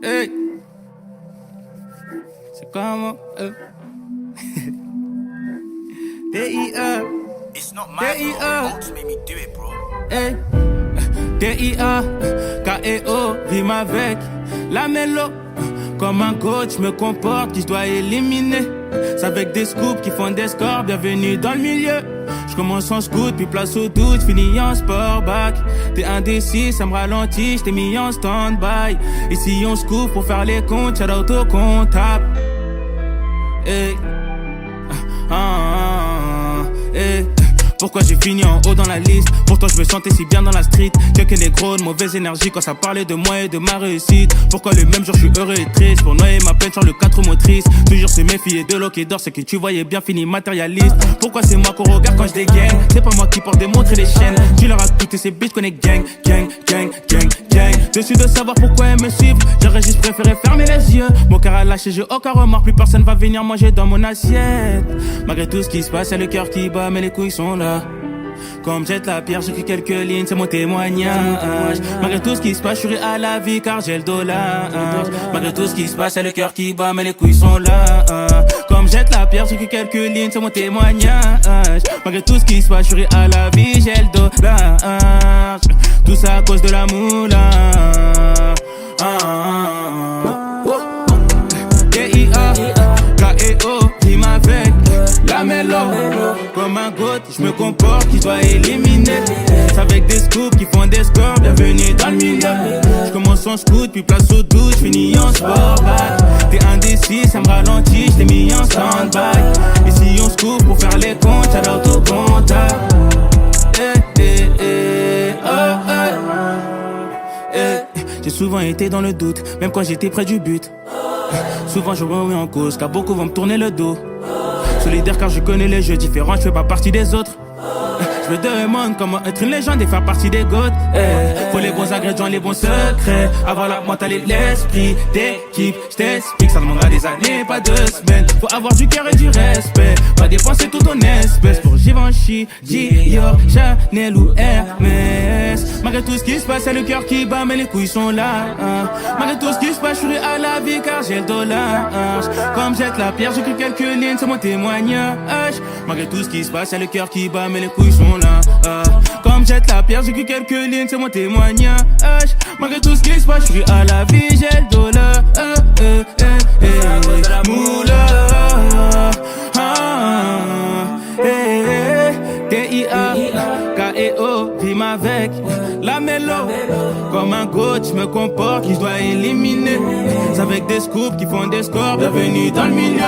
Hey, c'est comment D.I.A. It's not my fault. Don't make me do it, bro. Hey, D.I.A. K.E.O. Rime avec la mélo. Comme un coach, me comporte qui je dois éliminer. C'est avec des scoops qui font des scores. Bienvenue dans le milieu. Je commence en scout, puis place au doute, finis en sport back. T'es indécis, ça me ralentit, j't'ai mis en stand-by. Ici on se couvre pour faire les comptes, shout out au comptable. Hey. Hey. Pourquoi j'ai fini en haut dans la liste? Pourtant je me sentais si bien dans la street. Quelques négros de mauvaise énergie quand ça parlait de moi et de ma réussite. Pourquoi le même jour je suis heureux et triste? Pour noyer ma peine sur le 4 motrices. Toujours se méfier de l'eau qui dort, c'est que tu voyais bien fini matérialiste. Pourquoi c'est moi qu'on regarde quand je dégaine? C'est pas moi qui porte des montres et des chaînes. Tu leur as coûté ces bitches qu'on est gang, gang, gang, gang, gang. Dessus de savoir pourquoi elles me suivent. J'aurais juste préféré fermer les yeux. Mon cœur a lâché, j'ai aucun remords. Plus personne va venir manger dans mon assiette. Malgré tout ce qui se passe, c'est le cœur qui bat, mais les couilles sont là. Comme jette la pierre, j'écris quelques lignes, c'est mon témoignage. Malgré tout ce qui se passe, je suis à la vie car j'ai le dollar. Malgré tout ce qui se passe, c'est le cœur qui bat, mais les couilles sont là. Comme jette la pierre, j'écris quelques lignes, c'est mon témoignage. Malgré tout ce qui se passe, je suis à la vie, j'ai le dollar. Tout ça à cause de la moula. D.I.A. K.E.O. Rime avec la mélo. Comme un goat, je me comporte qui doit éliminer. C'est avec des scoops qui font des scores. Bienvenue dans le milieu. Je commence en scout, puis place au doute, j'finis en sport back. T'es indécis, ça me ralentit, j't'ai mis en stand-by. Ici on se couvre pour faire les comptes, shout out au comptable. J'ai souvent été dans le doute, même quand j'étais près du but. Souvent je remets en cause, car beaucoup vont me tourner le dos. Solidaire car je connais les jeux différents, je fais pas partie des autres. Je me demande comment être une légende et faire partie des goats. Faut les bons ingrédients, les bons secrets. Avoir la mentalité, l'esprit d'équipe. Je t'explique, ça demandera des années, pas 2 semaines. Faut avoir du cœur et du respect. Pas dépenser tout ton espèce pour Givenchy, Dior, Chanel ou Hermès. Malgré tout ce qui se passe, c'est le cœur qui bat, mais les couilles sont là. Malgré tout ce qui se passe, je suis à la vie car j'ai le dollar. Comme jette la pierre, j'écris quelques lignes, c'est mon témoignage. Malgré tout ce qui se passe, c'est le cœur qui bat, mais les couilles sont là. Comme jette la pierre, j'écris quelques lignes, c'est mon témoignage. Malgré tout ce qui se passe, je suis à la vie, j'ai le dollar. Moula. D.I.A. K.E.O. Rime avec la mélo. Comme un coach, je me comporte qui je dois éliminer. C'est avec des scoops qui font des scores. Bienvenue dans le milieu.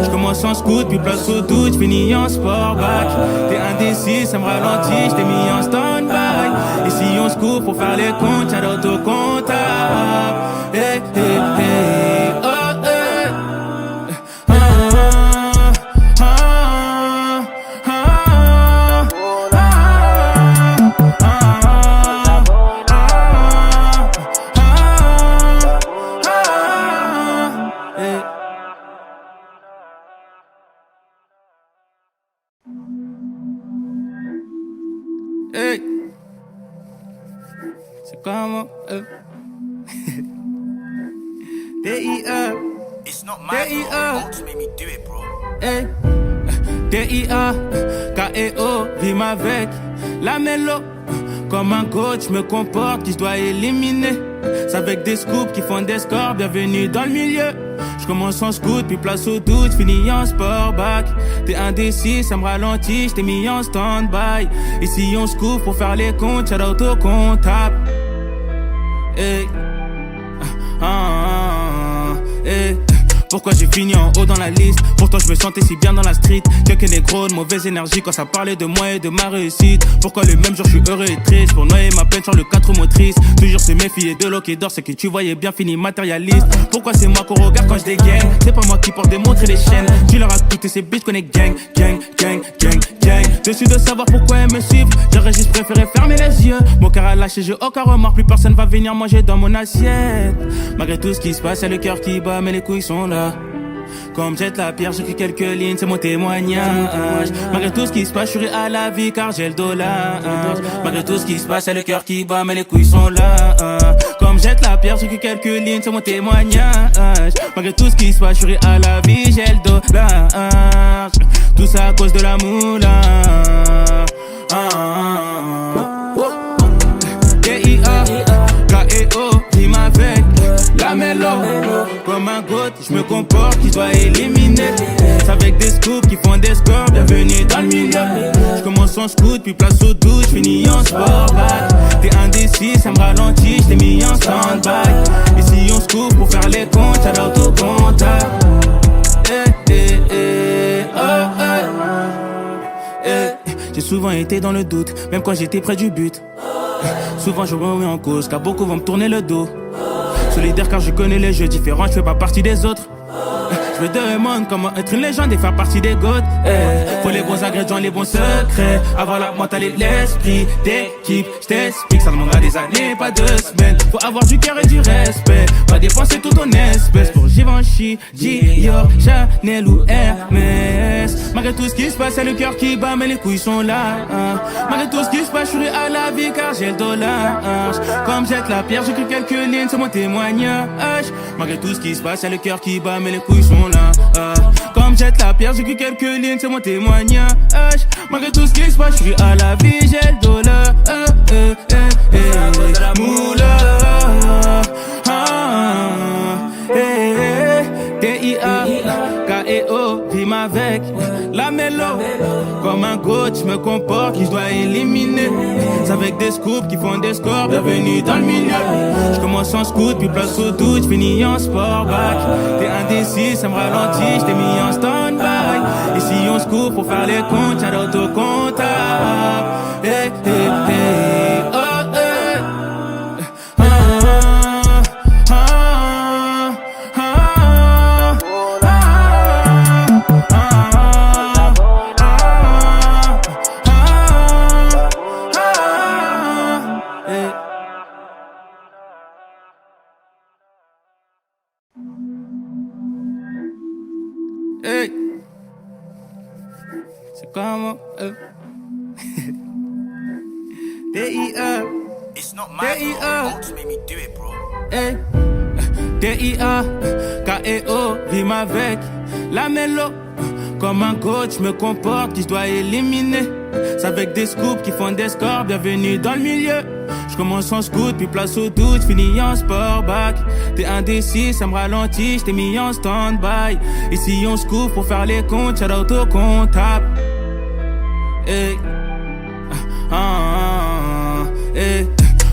Je commence en scout, puis place au doute, j'finis en sport back. T'es indécis, ça me ralentit, j't'ai mis en stand-by. Ici on se couvre pour faire les comptes, shout out au comptable. Hey, hey, hey, oh. Hey, c'est comment D.I.A. It's not my fault. Don't make me do it, bro. Hey, D.I.A. K.E.O. Rime avec la mélo. Comme un coach, je me comporte qui je dois éliminer. C'est avec des scoops qui font des scores. Bienvenue dans le milieu. Je commence en scout, puis place au doute, finis en sport back. T'es indécis, ça me ralentit, j't'ai mis en stand-by. Ici on se couvre pour faire les comptes, shout out au comptable. Hey. Hey. Pourquoi j'ai fini en haut dans la liste? Pourtant je me sentais si bien dans la street. Quelques négros de mauvaise énergie quand ça parlait de moi et de ma réussite. Pourquoi le même jour je suis heureux et triste? Pour noyer ma peine sur le 4 motrices. Toujours se méfier de l'eau qui dort, c'est que tu voyais bien fini matérialiste. Pourquoi c'est moi qu'on regarde quand je dégaine? C'est pas moi qui porte des montres et des chaînes. Tu leur as coûté ces bitches qu'on est gang, gang, gang, gang, gang. Dessus de savoir pourquoi elles me suivent. J'aurais juste préféré fermer les yeux. Mon cœur a lâché, j'ai aucun remords. Plus personne va venir manger dans mon assiette. Malgré tout ce qui se passe, c'est le cœur qui bat, mais les couilles sont là. Comme jette la pierre, j'écris quelques lignes, c'est mon témoignage. Malgré tout ce qui se passe, je suis à la vie car j'ai le dollar. Malgré tout ce qui se passe, c'est le cœur qui bat, mais les couilles sont là. Comme jette la pierre, j'écris quelques lignes, c'est mon témoignage. Malgré tout ce qui se passe, je suis à la vie, j'ai le dollar. Tout ça à cause de la moula. D.I.A. K.E.O. rime avec la mélo. Comme un goat, je me comporte, qui doit éliminer. C'est avec des scoops qui font des scores, bienvenue dans le milieu. Je commence en scoot, puis place au doute, je finis en sport back. T'es indécis, ça me ralentit, je t'ai mis en stand-by. Et si on se coupe pour faire les comptes, shout out au comptable. J'ai souvent été dans le doute, même quand j'étais près du but. Souvent je me remets en cause, car beaucoup vont me tourner le dos. Solidaire car je connais les jeux différents, je fais pas partie des autres. Je me demande comment être une légende et faire partie des goats. Faut les bons ingrédients, les bons secrets. Avoir la mentalité, l'esprit d'équipe. Je t'explique, ça demandera des années, pas 2 semaines. Faut avoir du cœur et du respect. Pas dépenser tout ton espèce pour Givenchy, Dior, Chanel ou Hermès. Malgré tout ce qui se passe, c'est le cœur qui bat, mais les couilles sont là. Malgré tout ce qui se passe, je suis à la vie car j'ai le dollar. Comme jette la pierre, j'écris quelques lignes, c'est mon témoignage. Malgré tout ce qui se passe, c'est le cœur qui bat, mais les couilles sont là. Comme jette la pierre, j'écris quelques lignes, c'est mon témoignage. Malgré tout ce qui se passe, je suis à la vie, j'ai le dollar. Moula. D.I.A. K.E.O. rime avec la mélo. Comme un goat, je me comporte, qui je dois éliminer. C'est avec des scoops qui font des scores, bienvenue dans le milieu. Je commence en scoot, puis place au doute, je finis en sport back. T'es indécis, ça me ralentit, je t'ai mis en stand-by. Et si on se coupe pour faire les comptes, shout out au comptable. Hey. C'est comment D.I.A. It's not my fault. Don't make me do it, bro. Hey. D.I.A. K.E.O. rime avec la mélo. Comme un coach, je me comporte, qui je dois éliminer. C'est avec des scoops qui font des scores, bienvenue dans le milieu. Je commence en scoot, puis place au doute, finis en sport back. T'es indécis, ça me ralentit, je t'ai mis en stand-by. Et si on se coupe pour faire les comptes, shout out au comptable. Hey. Hey.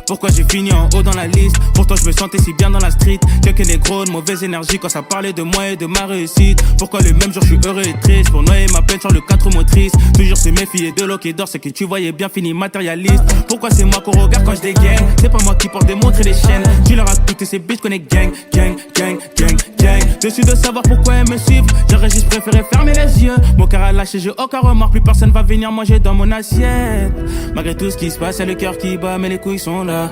Pourquoi j'ai fini en haut dans la liste? Pourtant je me sentais si bien dans la street. Quelques négros de mauvaise énergie quand ça parlait de moi et de ma réussite. Pourquoi le même jour je suis heureux et triste? Pour noyer ma peine sur le 4 motrices. Toujours se méfier de l'eau qui dort, c'est que tu voyais bien fini matérialiste. Pourquoi c'est moi qu'on regarde quand je dégaine? C'est pas moi qui porte des montres et des chaînes. Tu leur as coûté ces bitches qu'on est gang, gang, gang, gang, gang. Dessus de savoir pourquoi elles me suivent, j'aurais juste préféré fermer les yeux. Mon cœur a lâché, j'ai aucun remords, plus personne va venir manger dans mon assiette. Malgré tout ce qui se passe, c'est le cœur qui bat, mais les couilles sont là.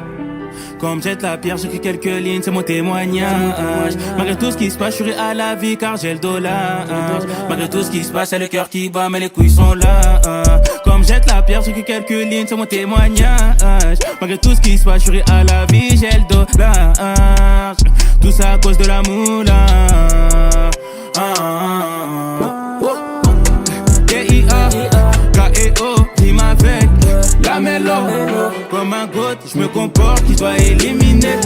Comme jette la pierre, j'écris quelques lignes, c'est mon témoignage. Malgré tout ce qui se passe, je suis à la vie car j'ai le dollar. Malgré tout ce qui se passe, c'est le cœur qui bat, mais les couilles sont là. Comme jette la pierre, j'écris quelques lignes, c'est mon témoignage. Malgré tout ce qui se passe, je suis à la vie, j'ai le dollar. Tout ça à cause de la moula. D.I.A. K.E.O. rime avec la mélo. Comme un goat, je me comporte, qui doit éliminer.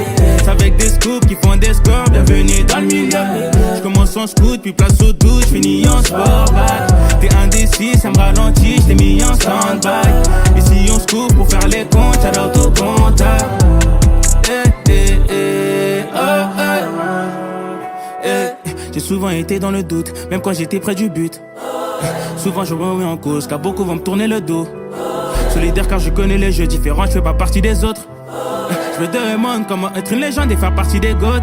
C'est avec des scoops qui font des scores, bienvenue dans le milieu. Je commence en scoot, puis place au doute, je finis en sport back. T'es indécis, ça me ralentit, je t'ai mis en stand-by. Et si on se coupe pour faire les comptes, shout out au comptable. J'ai souvent été dans le doute, même quand j'étais près du but. Souvent je me remets en cause, car beaucoup vont me tourner le dos. Solidaire car je connais les jeux différents, je fais pas partie des autres. Je me demande comment être une légende et faire partie des goats.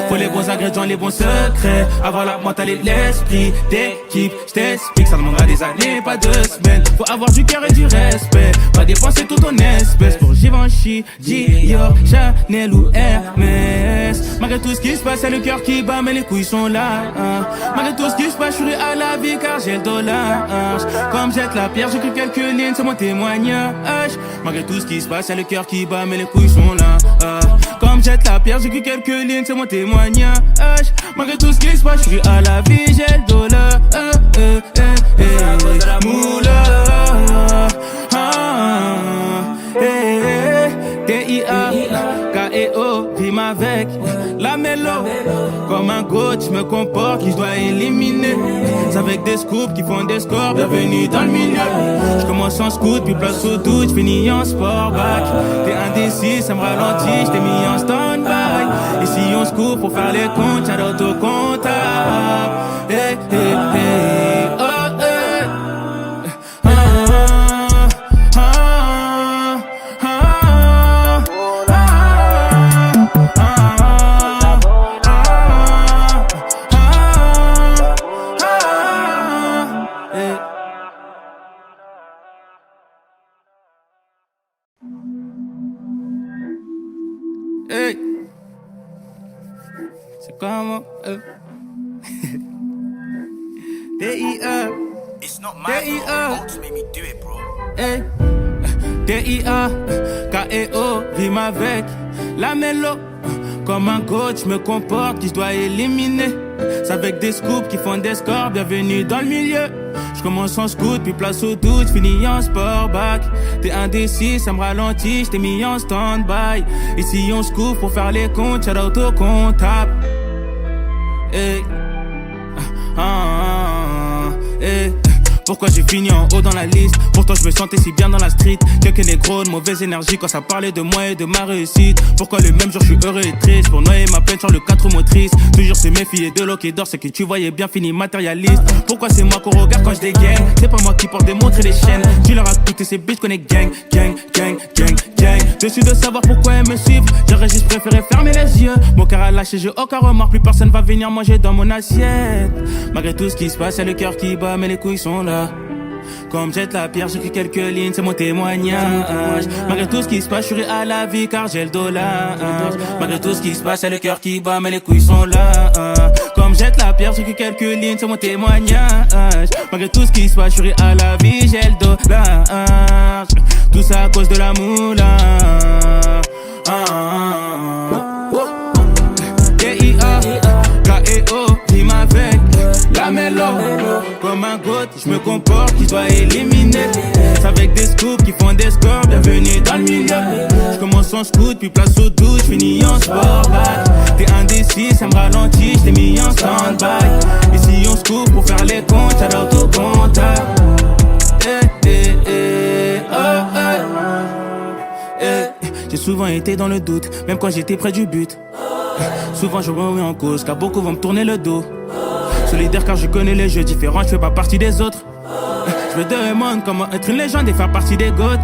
Faut les bons ingrédients, les bons secrets. Avoir la mentalité, l'esprit d'équipe. Je t'explique, ça demandera des années, pas 2 semaines. Faut avoir du cœur et du respect. Pas dépenser tout ton espèce pour Givenchy, Dior, Chanel ou Hermès. Malgré tout ce qui se passe, c'est le cœur qui bat, mais les couilles sont là. Malgré tout ce qui se passe, je suis à la vie car j'ai le dollar. Comme jette la pierre, j'écris quelques lignes, c'est mon témoignage. Malgré tout ce qui se passe, c'est le cœur qui bat, mais les couilles sont là. Comme jette la pierre, j'écris quelques lignes, c'est mon témoignage. Malgré tout ce qui se passe, je suis à la vie, j'ai le dollar. Moula. T-I-A-K-E-O, rime avec la mélo. Comme un coach, je me comporte, qui je dois éliminer. C'est avec des scoops qui font des scores, bienvenue dans le milieu. Je commence en scoot, puis place au doute, je finis en sport back. T'es indécis, ça me ralentit, je t'ai mis en stand-by. Et si on se coupe pour faire les comptes, y'a d'autocomptable. Hey, hey, hey, oh. Hey. C'est comment D.I.A. It's not my fault. Won't make me do it, bro. Hey. D.I.A.K.E.O. rime avec la mélo. Comme un coach, je me comporte, qui je dois éliminer. C'est avec des scoops qui font des scores, bienvenue dans le milieu. Je commence en scoot, puis place au doute, finis en sport back. T'es indécis, ça me ralentit, je t'ai mis en stand-by. Et si on se couvre pour faire les comptes, y'a d'autocomptable. Hey. Hey. Pourquoi j'ai fini en haut dans la liste? Pourtant je me sentais si bien dans la street. Quelques négros de mauvaise énergie quand ça parlait de moi et de ma réussite. Pourquoi le même jour je suis heureux et triste? Pour noyer ma peine sur le 4 motrices. Toujours se méfier de l'eau qui dort, c'est que tu voyais bien fini matérialiste. Pourquoi c'est moi qu'on regarde quand je dégaine? C'est pas moi qui porte des montres et des chaînes. Tu leur as coûté ces bitches qu'on est gang, gang, gang, gang, gang. Dessus de savoir pourquoi elles me suivent, j'aurais juste préféré fermer les yeux. Mon cœur a lâché, j'ai aucun remords, plus personne va venir manger dans mon assiette. Malgré tout ce qui se passe, c'est le cœur qui bat, mais les couilles sont là. Comme jette la pierre, j'écris quelques lignes, c'est mon témoignage. Malgré tout ce qui se passe, je suis à la vie car j'ai le dollar. Malgré tout ce qui se passe, c'est le cœur qui bat, mais les couilles sont là. Comme jette la pierre, j'écris quelques lignes, c'est mon témoignage. Malgré tout ce qui se passe, je suis à la vie, j'ai le dollar. Tout ça à cause de la moula. D.I.A.K.E.O. rime avec la mélo. Comme un goat, je me comporte, qui doit éliminer. C'est avec des scoops qui font des scores, bienvenue dans le milieu. Je commence en scoot, puis place au doute, je finis en sport back. T'es indécis, ça me ralentit, je t'ai mis en stand-by. Et si on se coupe pour faire les comptes, y'a d'autocomptable. J'ai souvent été dans le doute, même quand j'étais près du but. Souvent je me remets en cause, car beaucoup vont me tourner le dos. Solidaire car je connais les jeux différents, je fais pas partie des autres. Je me demande comment être une légende et faire partie des goats.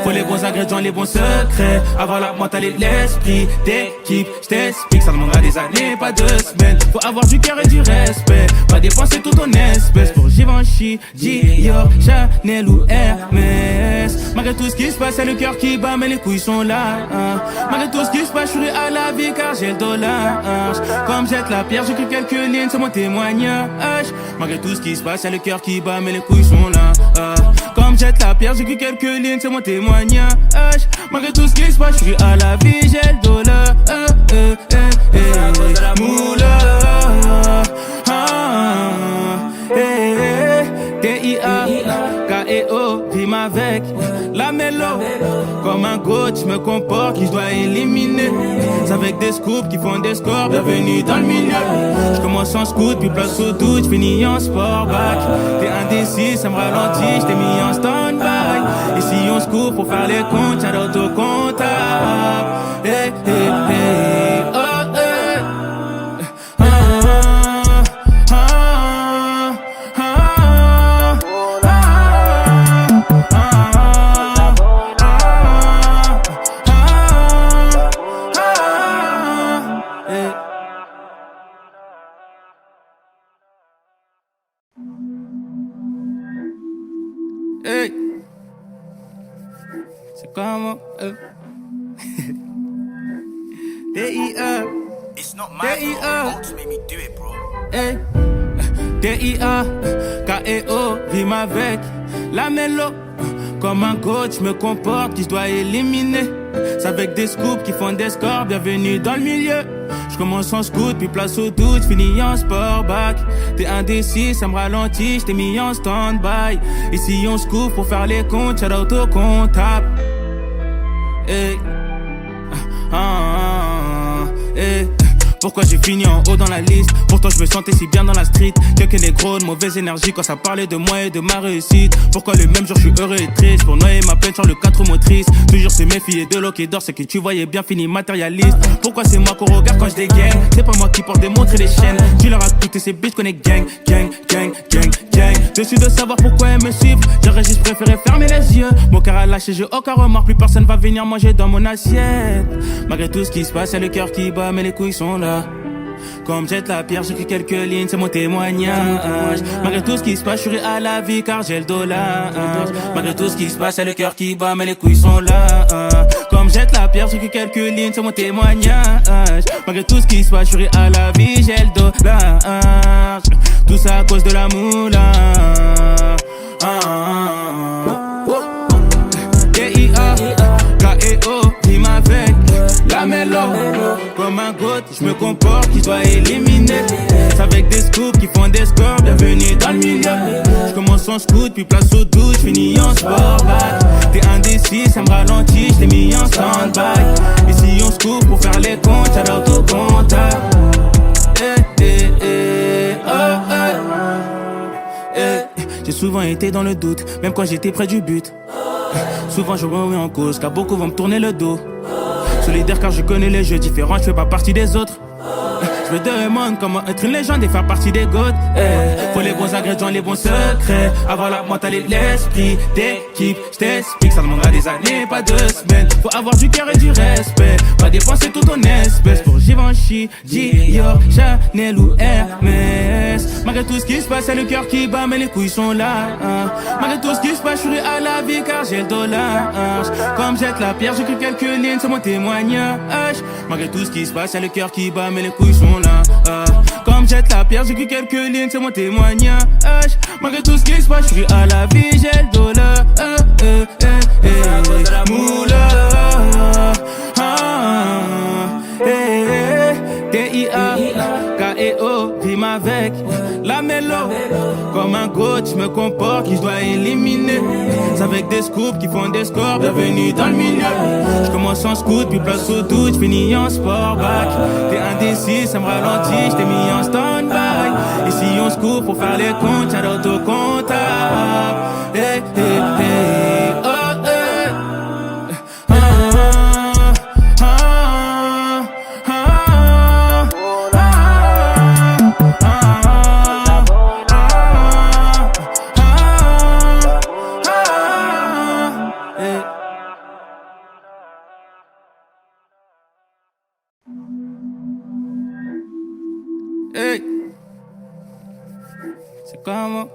Faut les bons ingrédients, les bons secrets. Avoir la mentalité, l'esprit d'équipe. Je t'explique, ça demandera des années, pas 2 semaines. Faut avoir du cœur et du respect. Pas dépenser tout ton espèce pour Givenchy, Dior, Chanel ou Hermès. Malgré tout ce qui se passe, c'est le cœur qui bat, mais les couilles sont là. Malgré tout ce qui se passe, je suis à la vie car j'ai le dollar. Comme jette la pierre, j'écris quelques lignes, c'est mon témoignage. Malgré tout ce qui se passe, c'est le cœur qui bat, mais les couilles sont là. Comme jette la pierre, j'écris quelques lignes, c'est mon témoignage. Malgré tout ce qui se passe, je suis à la vie, j'ai le dollar. Moula. T.I.A.K.E.O. rime avec la mélo. Comme un coach, je me comporte, qui je dois éliminer. C'est avec des scoops qui font des scores, bienvenue dans le milieu. Je commence en scoot, puis place au doute, je finis en sport back. T'es indécis, ça me ralentit, je t'ai mis en stand-by. Et si on se coupe pour faire les comptes, y'a d'autocomptable. Hey, hey, hey, oh, hey. Hey. C'est comment D.I.A. not my fault. Bolts made me do it, bro. Hey. D.I.A. K.E.O. Rime avec la mélo. Comme un coach me comporte qui se doit éliminer. C'est avec des scoops qui font des scores. Bienvenue dans le milieu. Je commence en scout, puis place au doute, finis en sport back. T'es indécis, ça me ralentit, j't'ai mis en stand-by. Ici on se couvre pour faire les comptes, shout out au comptable. Hey. Hey. Pourquoi j'ai fini en haut dans la liste? Pourtant je me sentais si bien dans la street. Quelques négros de mauvaise énergie quand ça parlait de moi et de ma réussite. Pourquoi le même jour je suis heureux et triste? Pour noyer ma peine sur le 4 motrices. Toujours se méfier de l'eau qui dort, c'est que tu voyais bien fini matérialiste. Pourquoi c'est moi qu'on regarde quand je dégaine? C'est pas moi qui porte des montres et des chaînes. Tu leur as coûté ces bitches qu'on est gang, gang, gang, gang, gang. Dessus de savoir pourquoi elles me suivent. J'aurais juste préféré fermer les yeux. Mon cœur a lâché, j'ai aucun remords. Plus personne va venir manger dans mon assiette. Malgré tout ce qui se passe, y'a le cœur qui bat, mais les couilles sont là. Comme jette la pierre, j'écris quelques lignes, c'est mon témoignage. Malgré tout ce qui se passe, je suis à la vie car j'ai le dollar. Malgré tout ce qui se passe, y'a le cœur qui bat, mais les couilles sont là. Comme jette la pierre, j'écris quelques lignes, c'est mon témoignage. Malgré tout ce qui se passe, je suis à la vie, j'ai le dollar. Tout ça à cause de la moula. D.I.A. K.E.O. Rime avec la mélo. Comme un goat, je me comporte, qui doit éliminer. C'est avec des scoops qui font des scores, bienvenue dans le milieu. Je commence en scout, puis place au doute, j'finis en sport back. T'es indécis, ça me ralentit, j't'ai mis en stand-by. Ici on se couvre pour faire les comptes, shout out au comptable. J'ai souvent été dans le doute, même quand j'étais près du but. Souvent je remets en cause, car beaucoup vont me tourner le dos. Solidaire car je connais les jeux différents, je fais pas partie des autres. Je me demande comment être une légende et faire partie des goats. Faut les bons ingrédients, les bons secrets. Avoir la mentalité, l'esprit d'équipe. Je t'explique, ça demandera des années, pas 2 semaines. Faut avoir du cœur et du respect. Pas dépenser tout ton espèce pour Givenchy, Dior, Chanel ou Hermès. Malgré tout ce qui se passe, c'est le cœur qui bat, mais les couilles sont là. Malgré tout ce qui se passe, je suis à la vie car j'ai le dollar. Comme jette la pierre, j'écris quelques lignes, c'est mon témoignage. Malgré tout ce qui se passe, c'est le cœur qui bat, mais les couilles sont là. Comme jette la pierre, j'écris quelques lignes, c'est mon témoignage. Malgré tout ce qui se passe, je suis à la vie, j'ai le dollar. Moula. D.I.A. K.E.O. Rime avec la mélo. Comme un coach, je me comporte, qui je dois éliminer. C'est avec des scoops qui font des scores, bienvenue dans le milieu. Je commence en scout, puis place au doute, j'finis en sport back. T'es indécis, ça me ralentit, j't'ai mis en stand-by. Ici on se couvre pour faire les comptes, shout out au comptable. Hey, hey, hey, oh, hey. Hey. C'est comment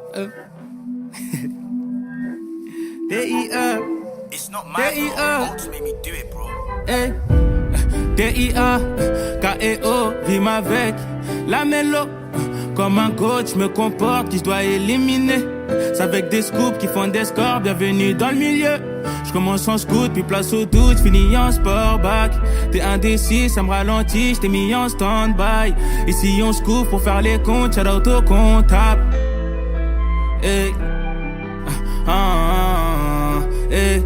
D.I.A. It's not my fault. Bolts made me do it, bro. Hey. D.I.A. K.E.O. Rime avec la mélo. Comme un coach, je me comporte, qui je dois éliminer. C'est avec des scoops qui font des scores, bienvenue dans le milieu. Je commence en scout, puis place au doute, finis en sport back. T'es indécis, ça me ralentit, j't'ai mis en stand-by. Ici on se couvre pour faire les comptes, shout out au comptable. Hey. Hey.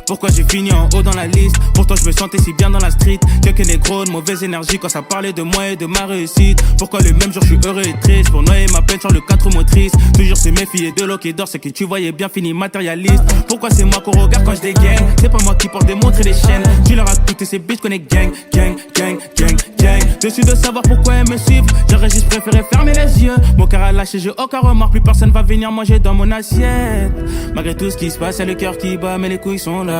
Pourquoi j'ai fini en haut dans la liste? Pourtant je me sentais si bien dans la street. Quelques négros de mauvaise énergie quand ça parlait de moi et de ma réussite. Pourquoi le même jour je suis heureux et triste? Pour noyer ma peine sur le 4 motrices. Toujours se méfier de l'eau qui dort, c'est que tu voyais bien fini matérialiste. Pourquoi c'est moi qu'on regarde quand je dégaine? C'est pas moi qui porte des montres et des chaînes. Tu leur as coûté ces bitches qu'on est gang, gang, gang, gang, gang. Dessus de savoir pourquoi elles me suivent. J'aurais juste préféré fermer les yeux. Mon cœur a lâché, j'ai aucun remords. Plus personne va venir manger dans mon assiette. Malgré tout ce qui se passe, y'a le cœur qui bat, mais les couilles sont là.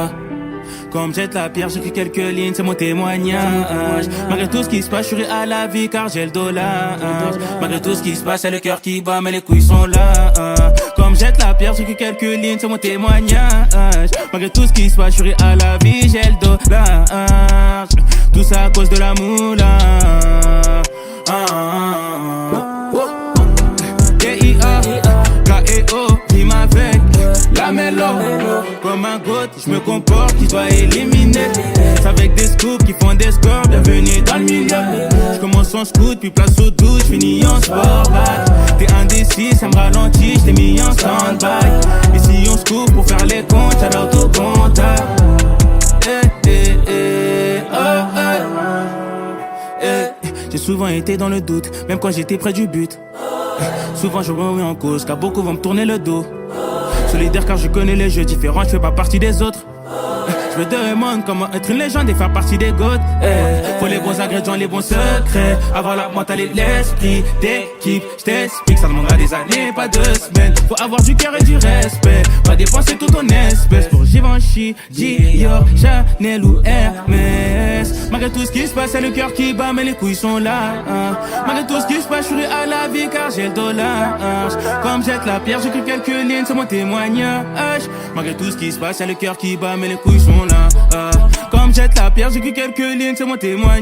Comme jette la pierre, j'écris quelques lignes, c'est mon témoignage. Malgré tout ce qui se passe, je suis à la vie car j'ai le dollar. Malgré tout ce qui se passe, c'est le cœur qui bat, mais les couilles sont là. Comme jette la pierre, j'écris quelques lignes, c'est mon témoignage. Malgré tout ce qui se passe, je suis à la vie, j'ai le dollar. Tout ça à cause de la moula. D-I-A, K-E-O, rime avec la mélo. Comme un goat, je me comporte, qui doit éliminer. C'est avec des scoops qui font des scores, bienvenue dans le milieu. Je commence en scoot, puis place au doute, je finis en sportback. T'es indécis, ça me ralentit, je t'ai mis en stand-by. Ici on se coupe pour faire les comptes, shout out au contact. J'ai souvent été dans le doute, même quand j'étais près du but. Souvent je me remets en cause, car beaucoup vont me tourner le dos. Solidaire car je connais les jeux différents, je fais pas partie des autres. Je me demande comment être une légende et faire partie des goats. Faut les bons ingrédients, les bons secrets. Avoir la mentalité, l'esprit d'équipe. Je t'explique, ça demandera des années, pas 2 semaines. Faut avoir du cœur et du respect. Pas dépenser tout ton espèce pour Givenchy, Dior, Chanel ou Hermès. Malgré tout ce qui se passe, c'est le cœur qui bat, mais les couilles sont là. Malgré tout ce qui se passe, je suis à la vie car j'ai le dollar. Comme jette la pierre, j'écris quelques lignes, c'est mon témoignage. Malgré tout ce qui se passe, c'est le cœur qui bat, mais les couilles sont là. Comme jette la pierre, j'écris quelques lignes, c'est mon témoignage.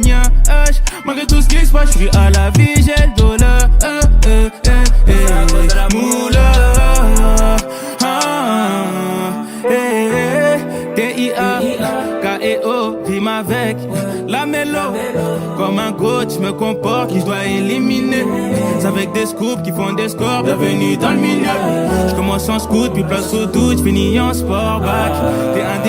Malgré tout ce qui se passe, je suis à la vie, j'ai le dollar. Moula, T-I-A, K-E-O, rime avec la mélo. Comme un goat, je me comporte, qui je dois éliminer. C'est avec des scoops qui font des scores, bienvenue dans le milieu. Je commence en scoot, puis place au doute, je finis en sportback. T'es un